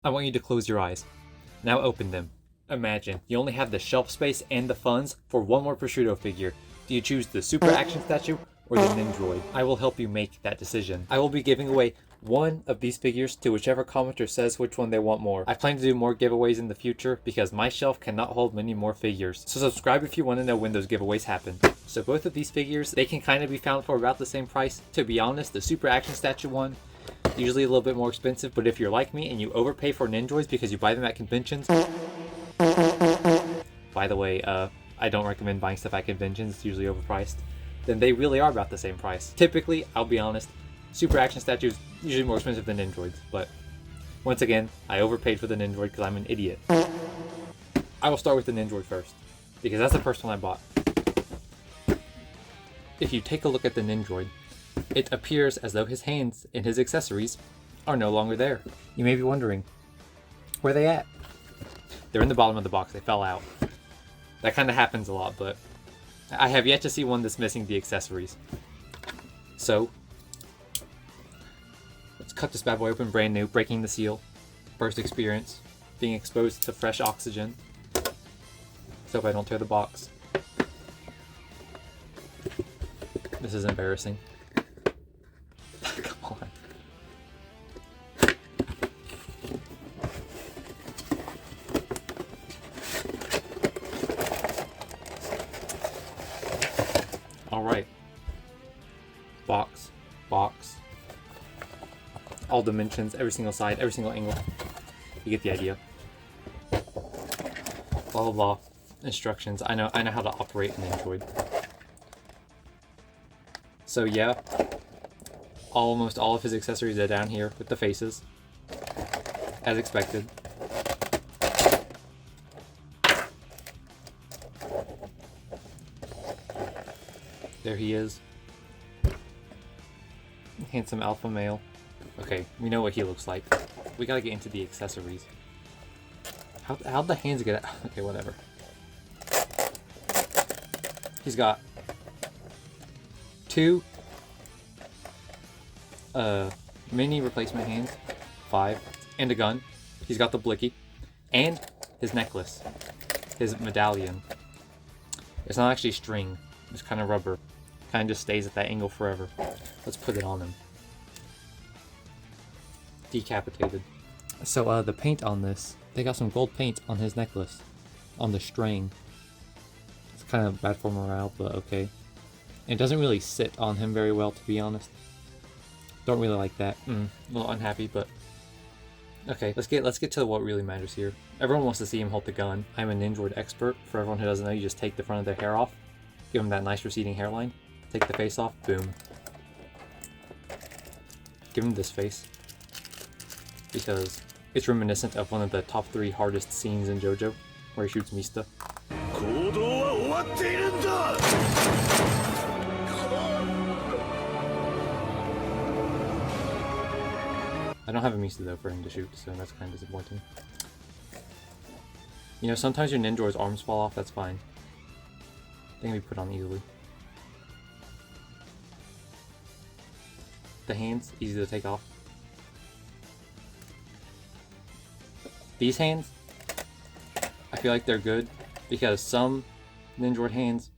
I want you to close your eyes. Now open them. Imagine, you only have the shelf space and the funds for one more Prosciutto figure. Do you choose the Super Action Statue or the Nendoroid? I will help you make that decision. I will be giving away one of these figures to whichever commenter says which one they want more. I plan to do more giveaways in the future because my shelf cannot hold many more figures. So subscribe if you want to know when those giveaways happen. So both of these figures, they can kind of be found for about the same price. To be honest, the Super Action Statue one, usually a little bit more expensive, but if you're like me and you overpay for Nendoroids because you buy them at conventions, by the way, I don't recommend buying stuff at conventions, it's usually overpriced, then they really are about the same price. Typically, I'll be honest, Super Action Statues usually more expensive than Nendoroids, but once again, I overpaid for the Nendoroid because I'm an idiot. I will start with the Nendoroid first, because that's the first one I bought. If you take a look at the Nendoroid, it appears as though his hands and his accessories are no longer there. You may be wondering, where are they at? They're in the bottom of the box, they fell out. That kind of happens a lot, but I have yet to see one that's missing the accessories. So, let's cut this bad boy open brand new, breaking the seal. First experience, being exposed to fresh oxygen. So if I don't tear the box. This is embarrassing. Come on. Alright. Box. All dimensions, every single side, every single angle. You get the idea. Blah blah blah. Instructions. I know how to operate an Nendoroid. So yeah, almost all of his accessories are down here with the faces, as expected. There he is. Handsome alpha male. Okay, we know what he looks like. We gotta get into the accessories. How'd the hands get out? Okay, whatever. He's got two mini replacement hands, 5, and a gun. He's got the blicky, and his necklace, his medallion. It's not actually string, it's kind of rubber. Kind of just stays at that angle forever. Let's put it on him. Decapitated. So the paint on this, they got some gold paint on his necklace, on the string. It's kind of bad for morale, but okay. It doesn't really sit on him very well, to be honest. Don't really like that. A little unhappy, but okay. Let's get to what really matters here. Everyone wants to see him hold the gun. I'm a Nendoroid expert. For everyone who doesn't know, you just take the front of their hair off, give them that nice receding hairline, take the face off, boom. Give him this face because it's reminiscent of one of the top 3 hardest scenes in Jojo, where he shoots Mista. I don't have a Mista though for him to shoot, so that's kind of disappointing. You know, sometimes your Nendoroid's arms fall off, that's fine. They can be put on easily. The hands, easy to take off. These hands, I feel like they're good because some Nendoroid hands,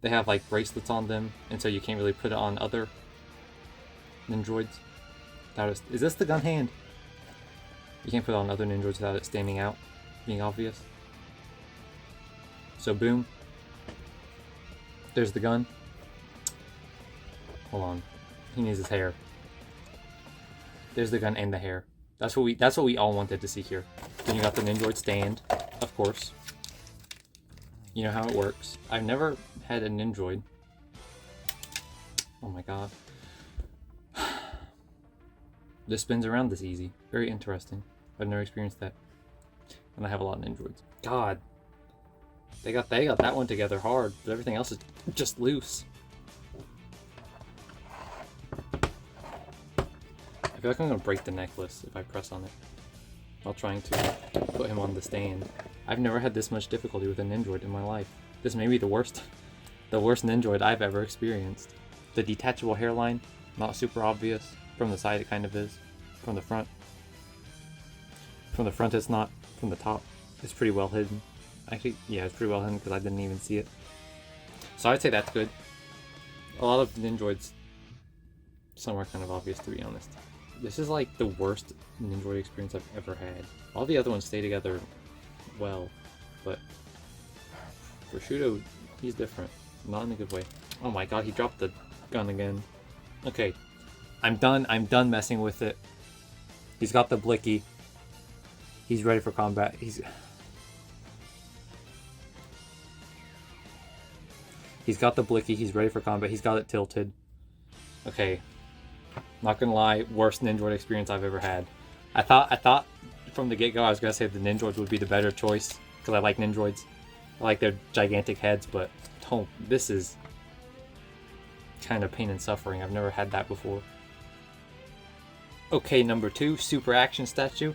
they have like bracelets on them, and so you can't really put it on other Nendoroids. Is this the gun hand? You can't put it on other Nendoroids without it standing out, being obvious. So boom. There's the gun. Hold on. He needs his hair. There's the gun and the hair. That's what we all wanted to see here. Then you got the Nendoroid stand, of course. You know how it works. I've never had a Nendoroid. Oh my god. This spins around this easy. Very interesting. I've never experienced that. And I have a lot of Nendoroids. God. They got that one together hard, but everything else is just loose. I feel like I'm gonna break the necklace if I press on it while trying to put him on the stand. I've never had this much difficulty with a Nendoroid in my life. This may be the worst Nendoroid I've ever experienced. The detachable hairline, not super obvious. From the side it kind of is. From the front. From the front, it's not. From the top, it's pretty well hidden. Actually, yeah, it's pretty well hidden because I didn't even see it. So I'd say that's good. A lot of Nendoroids, some are kind of obvious, to be honest. This is like the worst Nendoroid experience I've ever had. All the other ones stay together well, but Prosciutto, he's different. Not in a good way. Oh my god, he dropped the gun again. Okay, I'm done messing with it. He's got the blicky. He's ready for combat. He's got the blicky. He's ready for combat. He's got it tilted. Okay, not gonna lie, worst Nendoroid experience I've ever had. I thought from the get-go I was gonna say the Nendoroids would be the better choice because I like Nendoroids. I like their gigantic heads, but oh, this is kind of pain and suffering. I've never had that before. Okay, number 2, super action statue.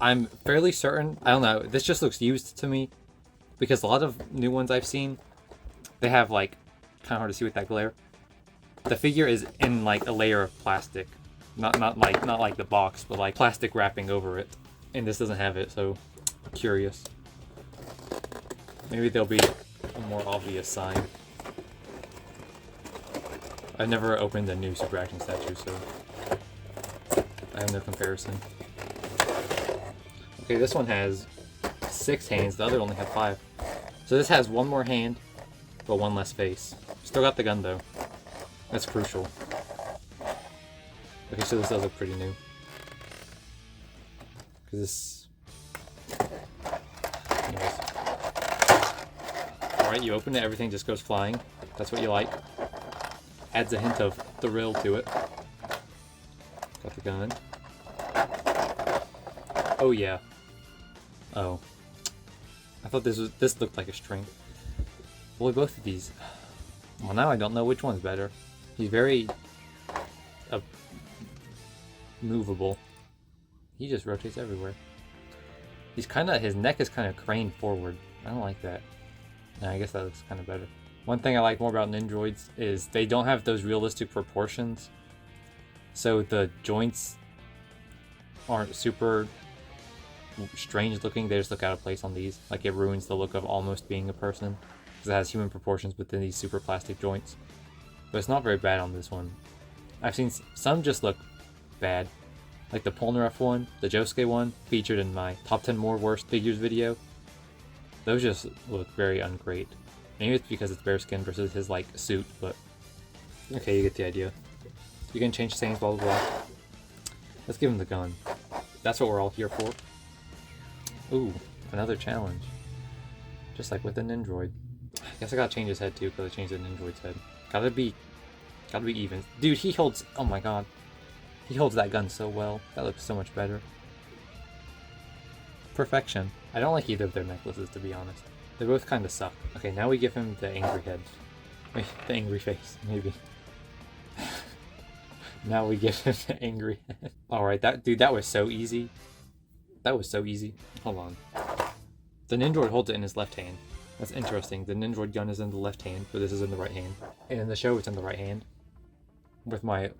I'm fairly certain, I don't know, this just looks used to me because a lot of new ones I've seen, they have like, kind of hard to see with that glare. The figure is in like a layer of plastic, not like the box, but like plastic wrapping over it, and this doesn't have it. So curious. Maybe there'll be a more obvious sign. I've never opened a new super action statue, so I have no comparison. Okay, this one has 6 hands, the other only had 5. So this has 1 more hand, but 1 less face. Still got the gun though. That's crucial. Okay, so this does look pretty new. Cause this... Anyways. Alright, you open it, everything just goes flying. That's what you like. Adds a hint of thrill to it. Got the gun. Oh yeah. Oh. I thought this looked like a string. Boy, both of these. Well, now I don't know which one's better. He's very movable. He just rotates everywhere. His neck is kind of craned forward. I don't like that. Nah, I guess that looks kind of better. One thing I like more about Nendoroids is they don't have those realistic proportions. So the joints aren't super strange looking. They just look out of place on these. Like, it ruins the look of almost being a person because it has human proportions within these super plastic joints. But it's not very bad on this one. I've seen some just look bad. Like the Polnareff one, the Josuke one, featured in my top 10 more worst figures video. Those just look very ungreat. Maybe it's because it's bearskin versus his like suit, but okay, you get the idea. You can change things, blah blah blah. Let's give him the gun. That's what we're all here for. Ooh, another challenge. Just like with the Nendoroid. I guess I gotta change his head too, because I changed the Nendoroid's head. Gotta be even. Dude, he holds, oh my god. He holds that gun so well. That looks so much better. Perfection. I don't like either of their necklaces, to be honest. They both kind of suck. Okay, now we give him the angry head. Wait, the angry face, maybe. Now we give him the angry head. Alright, that was so easy. That was so easy. Hold on. The Nendoroid holds it in his left hand. That's interesting. The Nendoroid gun is in the left hand, but this is in the right hand. And in the show, it's in the right hand. With my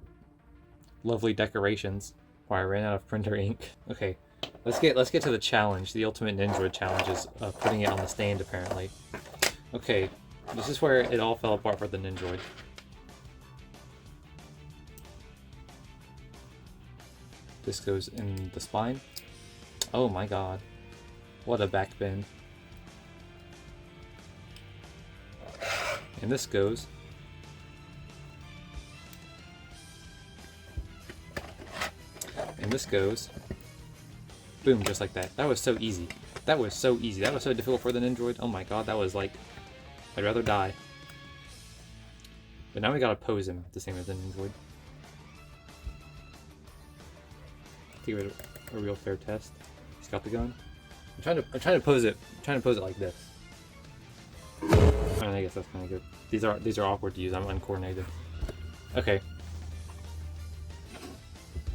lovely decorations. Why I ran out of printer ink. Okay, let's get to the challenge. The ultimate Nendoroid challenge is putting it on the stand, apparently. Okay, this is where it all fell apart for the Nendoroid. This goes in the spine. Oh my god. What a back bend. And this goes. And this goes. Boom, just like that. That was so easy. That was so easy. That was so difficult for the Nendoroid. Oh my god, that was like... I'd rather die. But now we gotta pose him the same as the Nendoroid. Give it a real fair test. He's got the gun. I'm trying to pose it. I'm trying to pose it like this. I guess that's kind of good. These are awkward to use. I'm uncoordinated. Okay.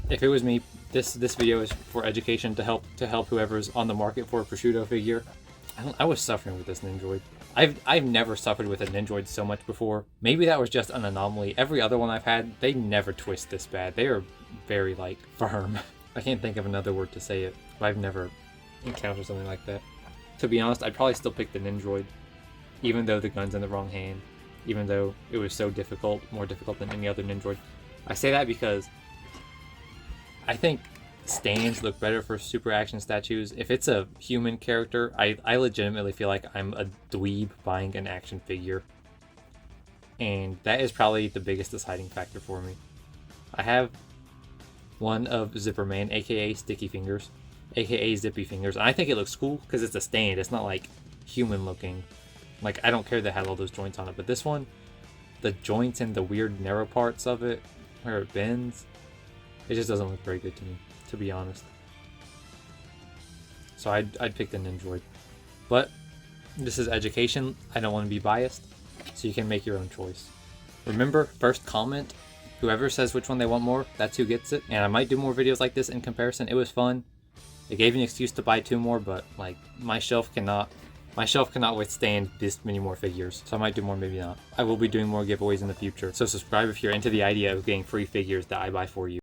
If it was me, this video is for education to help whoever's on the market for a Prosciutto figure. I was suffering with this Nendoroid. I've never suffered with a Nendoroid so much before. Maybe that was just an anomaly. Every other one I've had, they never twist this bad. They are very like firm. I can't think of another word to say it. but I've never encountered something like that. To be honest, I'd probably still pick the Nendoroid, even though the gun's in the wrong hand, even though it was so difficult, more difficult than any other Nendoroid. I say that because I think stands look better for super action statues. If it's a human character, I legitimately feel like I'm a dweeb buying an action figure. And that is probably the biggest deciding factor for me. I have one of Zipperman, aka Sticky Fingers, aka Zippy Fingers, and I think it looks cool because it's a stand. It's not like human looking. Like, I don't care that it has all those joints on it, but this one, the joints and the weird narrow parts of it, where it bends, it just doesn't look very good to me, to be honest. So I'd pick the Nendoroid. But this is education. I don't want to be biased, so you can make your own choice. Remember, first comment. Whoever says which one they want more, that's who gets it. And I might do more videos like this in comparison. It was fun. It gave me an excuse to buy 2 more, but like my shelf cannot withstand this many more figures. So I might do more, maybe not. I will be doing more giveaways in the future. So subscribe if you're into the idea of getting free figures that I buy for you.